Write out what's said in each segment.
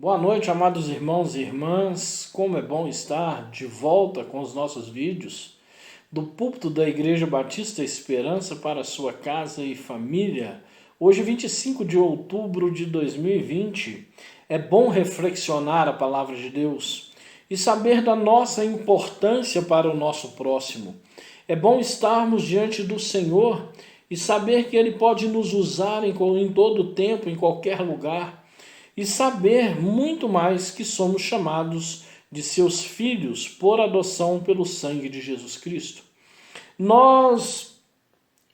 Boa noite, amados irmãos e irmãs. Como é bom estar de volta com os nossos vídeos do púlpito da Igreja Batista Esperança para a sua casa e família. Hoje, 25 de outubro de 2020, é bom reflexionar a palavra de Deus e saber da nossa importância para o nosso próximo. É bom estarmos diante do Senhor e saber que Ele pode nos usar em todo tempo, em qualquer lugar, e saber muito mais que somos chamados de seus filhos por adoção pelo sangue de Jesus Cristo. Nós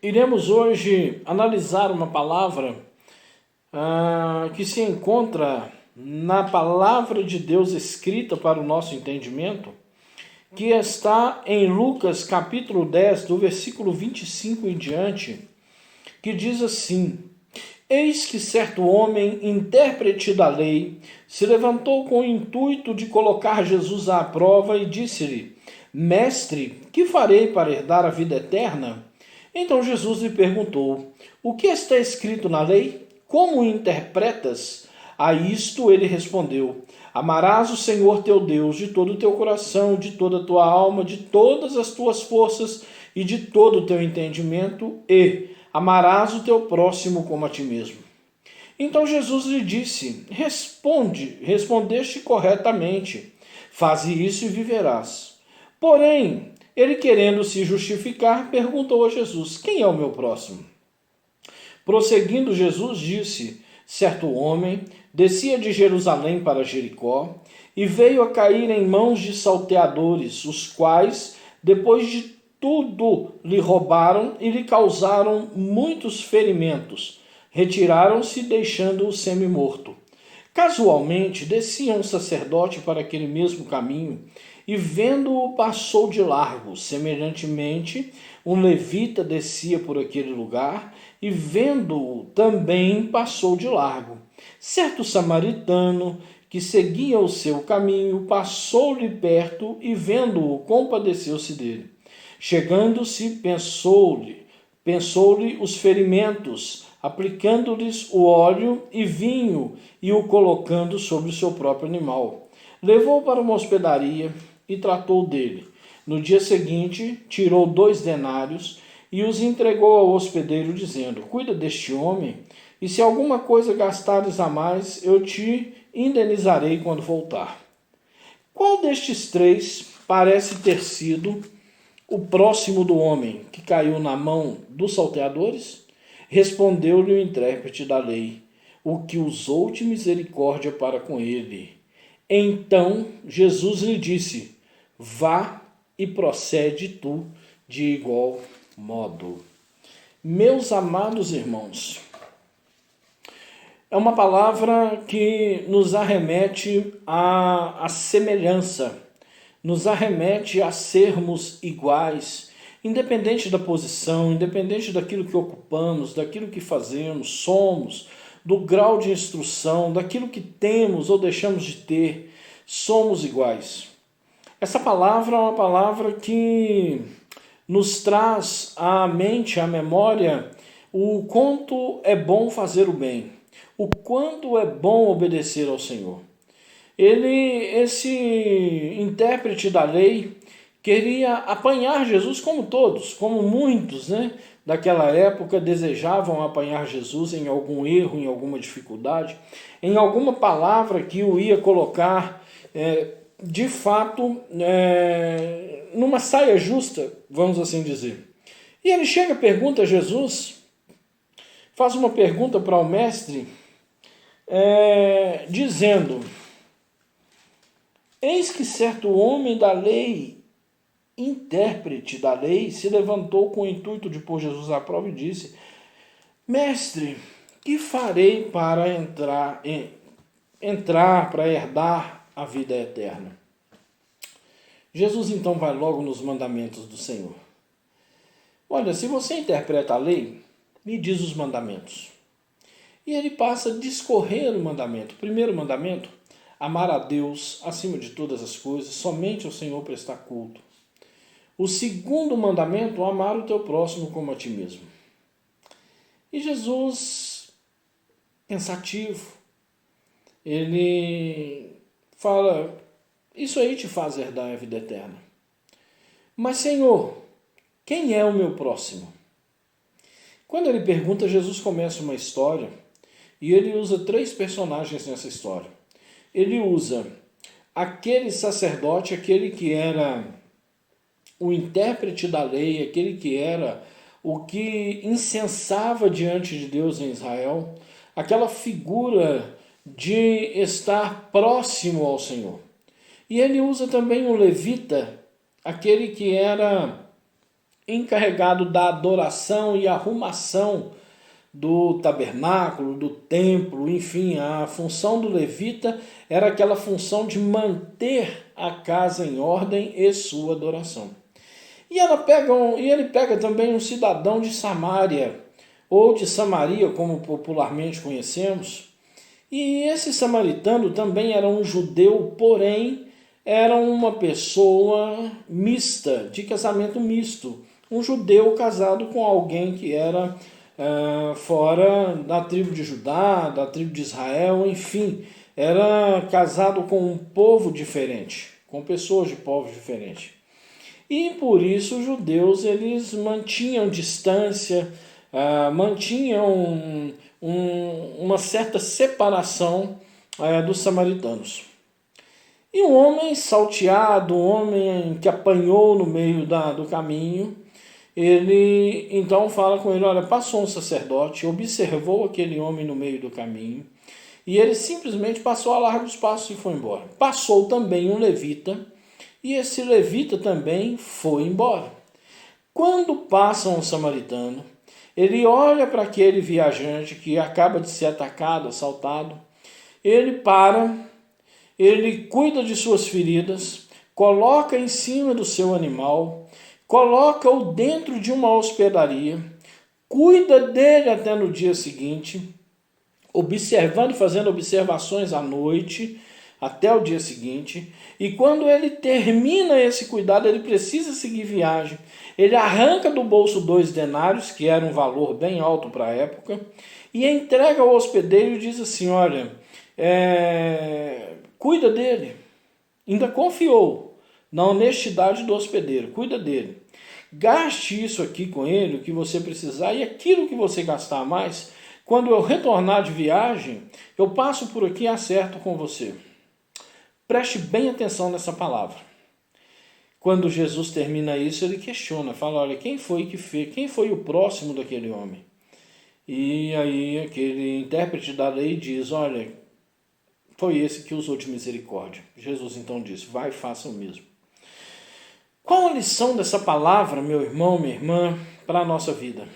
iremos hoje analisar uma palavra que se encontra na palavra de Deus escrita para o nosso entendimento, que está em Lucas capítulo 10, do versículo 25 em diante, que diz assim: Eis que certo homem, intérprete da lei, se levantou com o intuito de colocar Jesus à prova e disse-lhe: Mestre, que farei para herdar a vida eterna? Então Jesus lhe perguntou: O que está escrito na lei? Como o interpretas? A isto ele respondeu: Amarás o Senhor teu Deus de todo o teu coração, de toda a tua alma, de todas as tuas forças e de todo o teu entendimento, e amarás o teu próximo como a ti mesmo. Então Jesus lhe disse: respondeste corretamente, faze isso e viverás. Porém, ele, querendo se justificar, perguntou a Jesus: Quem é o meu próximo? Prosseguindo, Jesus disse: Certo homem descia de Jerusalém para Jericó e veio a cair em mãos de salteadores, os quais, depois de tudo, lhe roubaram e lhe causaram muitos ferimentos. Retiraram-se, deixando-o semi-morto. Casualmente, descia um sacerdote para aquele mesmo caminho e, vendo-o, passou de largo. Semelhantemente, um levita descia por aquele lugar e, vendo-o, também passou de largo. Certo samaritano, que seguia o seu caminho, passou-lhe perto e, vendo-o, compadeceu-se dele. Chegando-se, pensou-lhe os ferimentos, aplicando-lhes o óleo e vinho e o colocando sobre o seu próprio animal. Levou para uma hospedaria e tratou dele. No dia seguinte, tirou 2 denários e os entregou ao hospedeiro, dizendo: Cuida deste homem, e se alguma coisa gastares a mais, eu te indenizarei quando voltar. Qual destes 3 parece ter sido o próximo do homem que caiu na mão dos salteadores? Respondeu-lhe o intérprete da lei: O que usou de misericórdia para com ele. Então Jesus lhe disse: Vá e procede tu de igual modo. Meus amados irmãos, é uma palavra que nos arremete à semelhança, nos arremete a sermos iguais, independente da posição, independente daquilo que ocupamos, daquilo que fazemos, somos, do grau de instrução, daquilo que temos ou deixamos de ter, somos iguais. Essa palavra é uma palavra que nos traz à mente, à memória, o quanto é bom fazer o bem, o quanto é bom obedecer ao Senhor. Esse intérprete da lei, queria apanhar Jesus como todos, como muitos, daquela época desejavam apanhar Jesus em algum erro, em alguma dificuldade, em alguma palavra que o ia colocar, de fato, numa saia justa, vamos assim dizer. E ele chega e pergunta a Jesus, faz uma pergunta para o mestre, dizendo: Eis que certo homem da lei, intérprete da lei, se levantou com o intuito de pôr Jesus à prova e disse: Mestre, que farei para entrar para herdar a vida eterna? Jesus então vai logo nos mandamentos do Senhor. Olha, se você interpreta a lei, me diz os mandamentos. E ele passa a discorrer o mandamento. O primeiro mandamento: amar a Deus acima de todas as coisas, somente ao Senhor prestar culto. O segundo mandamento: amar o teu próximo como a ti mesmo. E Jesus, pensativo, ele fala, isso aí te faz herdar a vida eterna. Mas, Senhor, quem é o meu próximo? Quando ele pergunta, Jesus começa uma história e ele usa 3 personagens nessa história. Ele usa aquele sacerdote, aquele que era o intérprete da lei, aquele que era o que incensava diante de Deus em Israel, aquela figura de estar próximo ao Senhor. E ele usa também o levita, aquele que era encarregado da adoração e arrumação do tabernáculo, do templo, enfim, a função do levita era aquela função de manter a casa em ordem e sua adoração. E ele pega também um cidadão de Samaria, ou de Samaria, como popularmente conhecemos, e esse samaritano também era um judeu, porém era uma pessoa mista, de casamento misto. Um judeu casado com alguém que era fora da tribo de Judá, da tribo de Israel, enfim, era casado com um povo diferente, com pessoas de povos diferentes. E por isso os judeus eles mantinham distância, mantinham uma certa separação dos samaritanos. E um homem salteado, um homem que apanhou no meio do caminho, ele então fala com ele, olha, passou um sacerdote, observou aquele homem no meio do caminho, e ele simplesmente passou a largos passos e foi embora. Passou também um levita, e esse levita também foi embora. Quando passa um samaritano, ele olha para aquele viajante que acaba de ser atacado, assaltado, ele para, ele cuida de suas feridas, coloca em cima do seu animal, coloca-o dentro de uma hospedaria, cuida dele até no dia seguinte, observando, fazendo observações à noite, até o dia seguinte, e quando ele termina esse cuidado, ele precisa seguir viagem, ele arranca do bolso 2 denários, que era um valor bem alto para a época, e entrega ao hospedeiro e diz assim, olha, cuida dele, ainda confiou na honestidade do hospedeiro, cuida dele. Gaste isso aqui com ele, o que você precisar, e aquilo que você gastar mais, quando eu retornar de viagem, eu passo por aqui e acerto com você. Preste bem atenção nessa palavra. Quando Jesus termina isso, ele questiona, fala, olha, quem foi que fez, quem foi o próximo daquele homem? E aí aquele intérprete da lei diz, olha, foi esse que usou de misericórdia. Jesus então disse, vai e faça o mesmo. Qual a lição dessa palavra, meu irmão, minha irmã, para a nossa vida?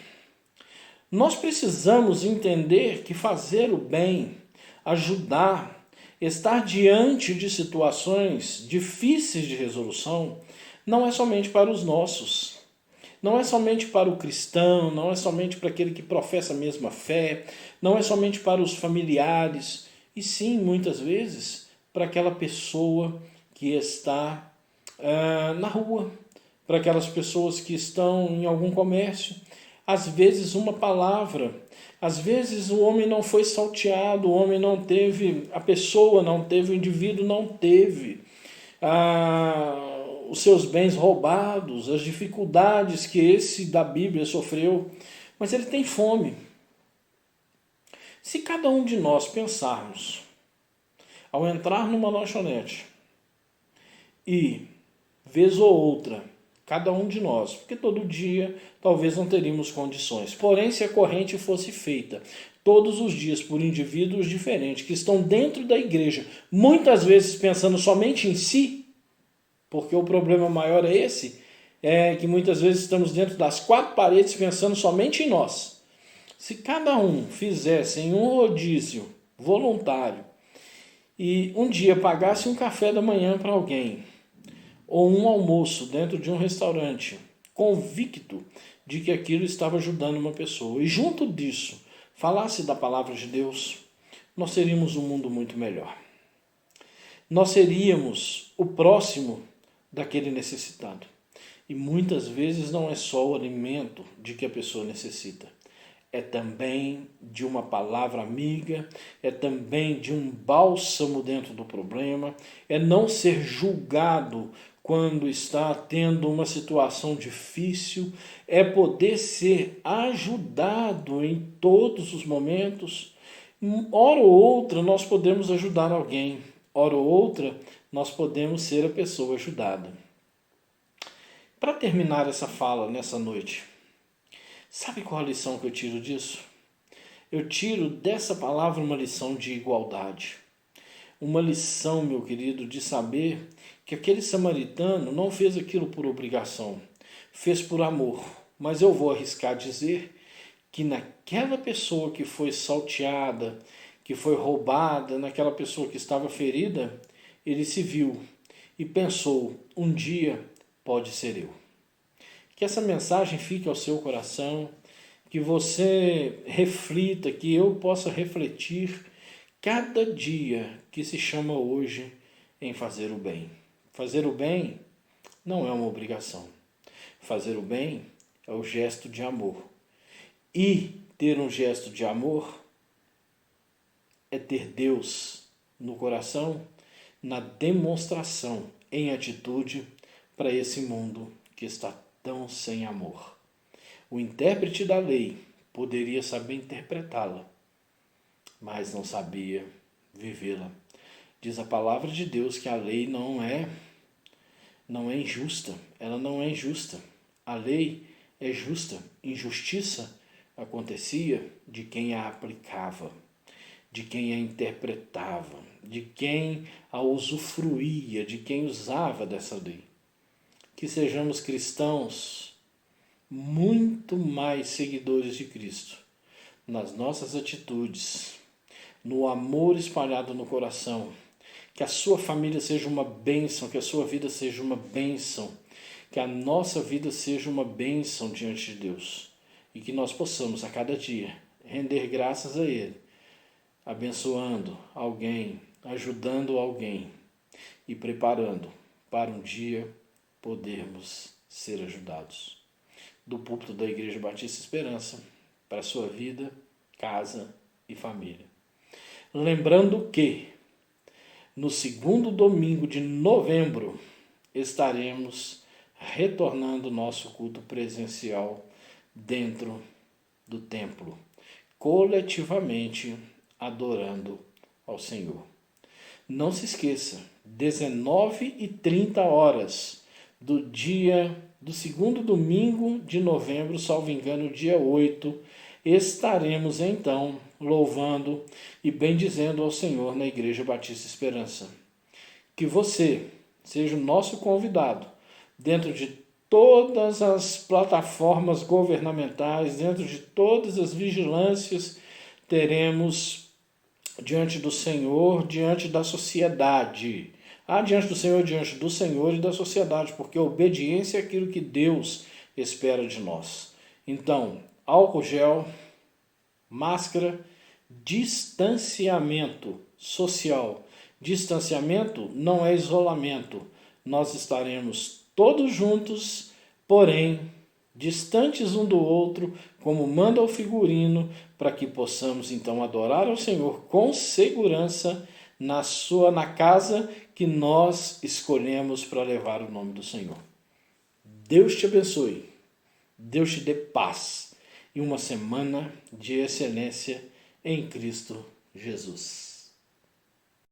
Nós precisamos entender que fazer o bem, ajudar, estar diante de situações difíceis de resolução, não é somente para os nossos. Não é somente para o cristão, não é somente para aquele que professa a mesma fé, não é somente para os familiares, e sim, muitas vezes, para aquela pessoa que está na rua, para aquelas pessoas que estão em algum comércio. Às vezes uma palavra, às vezes o homem não foi salteado, o homem não teve, a pessoa não teve, o indivíduo não teve os seus bens roubados, as dificuldades que esse da Bíblia sofreu, mas ele tem fome. Se cada um de nós pensarmos, ao entrar numa lanchonete e, vez ou outra, cada um de nós, porque todo dia talvez não teríamos condições, porém se a corrente fosse feita todos os dias por indivíduos diferentes que estão dentro da igreja, muitas vezes pensando somente em si, porque o problema maior é esse, é que muitas vezes estamos dentro das 4 paredes pensando somente em nós. Se cada um fizesse em um rodízio voluntário e um dia pagasse um café da manhã para alguém, ou um almoço dentro de um restaurante, convicto de que aquilo estava ajudando uma pessoa, e junto disso falasse da palavra de Deus, nós seríamos um mundo muito melhor. Nós seríamos o próximo daquele necessitado. E muitas vezes não é só o alimento de que a pessoa necessita, é também de uma palavra amiga, é também de um bálsamo dentro do problema, é não ser julgado quando está tendo uma situação difícil, é poder ser ajudado em todos os momentos. Hora ou outra nós podemos ajudar alguém, hora ou outra nós podemos ser a pessoa ajudada. Para terminar essa fala nessa noite, sabe qual a lição que eu tiro disso? Eu tiro dessa palavra uma lição de igualdade. Uma lição, meu querido, de saber que aquele samaritano não fez aquilo por obrigação, fez por amor. Mas eu vou arriscar dizer que naquela pessoa que foi salteada, que foi roubada, naquela pessoa que estava ferida, ele se viu e pensou, um dia pode ser eu. Que essa mensagem fique ao seu coração, que você reflita, que eu possa refletir cada dia que se chama hoje em fazer o bem. Fazer o bem não é uma obrigação. Fazer o bem é o gesto de amor. E ter um gesto de amor é ter Deus no coração, na demonstração, em atitude para esse mundo que está tão sem amor. O intérprete da lei poderia saber interpretá-la, mas não sabia vivê-la. Diz a palavra de Deus que a lei não é injusta, ela não é injusta. A lei é justa, injustiça acontecia de quem a aplicava, de quem a interpretava, de quem a usufruía, de quem usava dessa lei. Que sejamos cristãos muito mais seguidores de Cristo, nas nossas atitudes, no amor espalhado no coração, que a sua família seja uma bênção, que a sua vida seja uma bênção, que a nossa vida seja uma bênção diante de Deus e que nós possamos a cada dia render graças a Ele, abençoando alguém, ajudando alguém e preparando para um dia podermos ser ajudados. Do púlpito da Igreja Batista Esperança, para a sua vida, casa e família. Lembrando que no segundo domingo de novembro estaremos retornando nosso culto presencial dentro do templo, coletivamente adorando ao Senhor. Não se esqueça, 19h30 do segundo domingo de novembro, salvo engano, dia 8, estaremos então louvando e bendizendo ao Senhor na Igreja Batista Esperança. Que você seja o nosso convidado dentro de todas as plataformas governamentais, dentro de todas as vigilâncias, teremos diante do Senhor, diante da sociedade. Diante do Senhor e da sociedade, porque a obediência é aquilo que Deus espera de nós. Então, álcool gel, máscara, distanciamento social. Distanciamento não é isolamento. Nós estaremos todos juntos, porém distantes um do outro, como manda o figurino, para que possamos então adorar ao Senhor com segurança na casa que nós escolhemos para levar o nome do Senhor. Deus te abençoe, Deus te dê paz e uma semana de excelência em Cristo Jesus.